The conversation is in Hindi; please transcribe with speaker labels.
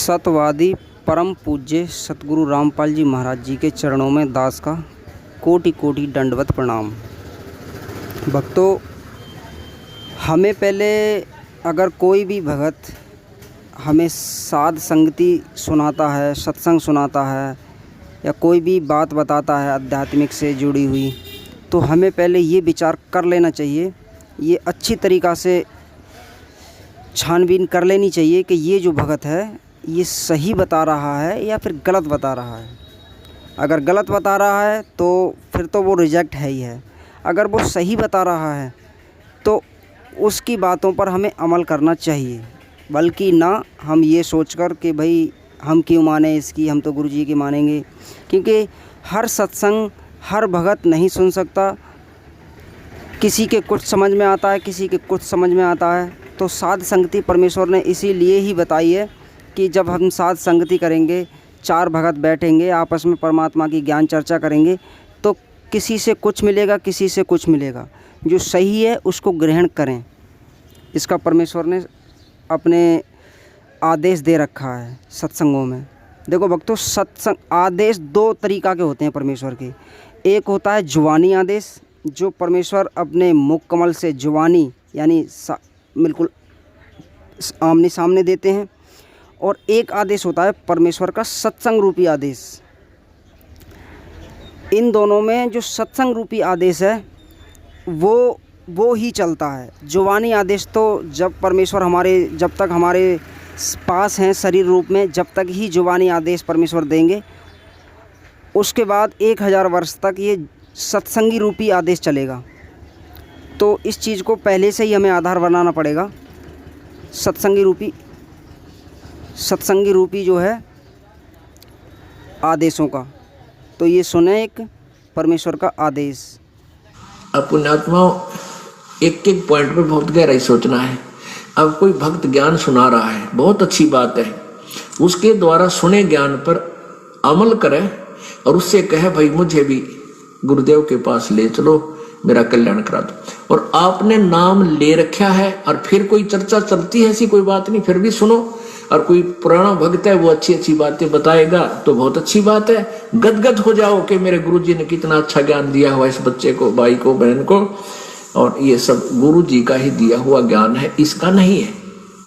Speaker 1: सत्यवादी परम पूज्य सतगुरु रामपाल जी महाराज जी के चरणों में दास का कोटि कोटि दंडवत प्रणाम। भक्तों, हमें पहले अगर कोई भी भगत हमें साध संगति सुनाता है, सत्संग सुनाता है या कोई भी बात बताता है आध्यात्मिक से जुड़ी हुई, तो हमें पहले ये विचार कर लेना चाहिए, ये अच्छी तरीक़ा से छानबीन कर लेनी चाहिए कि ये जो भगत है ये सही बता रहा है या फिर गलत बता रहा है। अगर गलत बता रहा है तो फिर तो वो रिजेक्ट है ही है। अगर वो सही बता रहा है तो उसकी बातों पर हमें अमल करना चाहिए, बल्कि ना हम ये सोचकर कि भाई हम क्यों माने इसकी, हम तो गुरु जी की मानेंगे। क्योंकि हर सत्संग हर भगत नहीं सुन सकता, किसी के कुछ समझ में आता है, किसी के कुछ समझ में आता है। तो साध संगति परमेश्वर ने इसीलिए ही बताई है कि जब हम साध संगति करेंगे, चार भगत बैठेंगे, आपस में परमात्मा की ज्ञान चर्चा करेंगे, तो किसी से कुछ मिलेगा, किसी से कुछ मिलेगा। जो सही है उसको ग्रहण करें, इसका परमेश्वर ने अपने आदेश दे रखा है सत्संगों में। देखो भक्तों, सत्संग आदेश दो तरीक़ा के होते हैं परमेश्वर के। एक होता है जुबानी आदेश, जो परमेश्वर अपने मुख कमल से जुबानी यानी बिल्कुल आमने सामने देते हैं। और एक आदेश होता है परमेश्वर का सत्संग रूपी आदेश। इन दोनों में जो सत्संग रूपी आदेश है वो ही चलता है। जुबानी आदेश तो जब परमेश्वर जब तक हमारे पास हैं शरीर रूप में, जब तक ही जुबानी आदेश परमेश्वर देंगे। उसके बाद 1000 वर्ष तक ये सत्संगी रूपी आदेश चलेगा। तो इस चीज़ को पहले से ही हमें आधार बनाना पड़ेगा, सत्संगी रूपी जो है आदेशों का। तो ये सुने एक परमेश्वर का आदेश।
Speaker 2: अब पुण्यात्माओं, एक एक पॉइंट पे बहुत गहराई सोचना है। अब कोई भक्त ज्ञान सुना रहा है, बहुत अच्छी बात है, उसके द्वारा सुने ज्ञान पर अमल करे और उससे कहे भाई मुझे भी गुरुदेव के पास ले चलो, मेरा कल्याण करा दो। और आपने नाम ले रखा है और फिर कोई चर्चा चलती है, ऐसी कोई बात नहीं, फिर भी सुनो। और कोई पुराना भक्त है वो अच्छी अच्छी बातें बताएगा तो बहुत अच्छी बात है। गदगद हो जाओ कि मेरे गुरुजी ने कितना अच्छा ज्ञान दिया हुआ इस बच्चे को, भाई को, बहन को। और ये सब गुरुजी का ही दिया हुआ ज्ञान है, इसका नहीं है।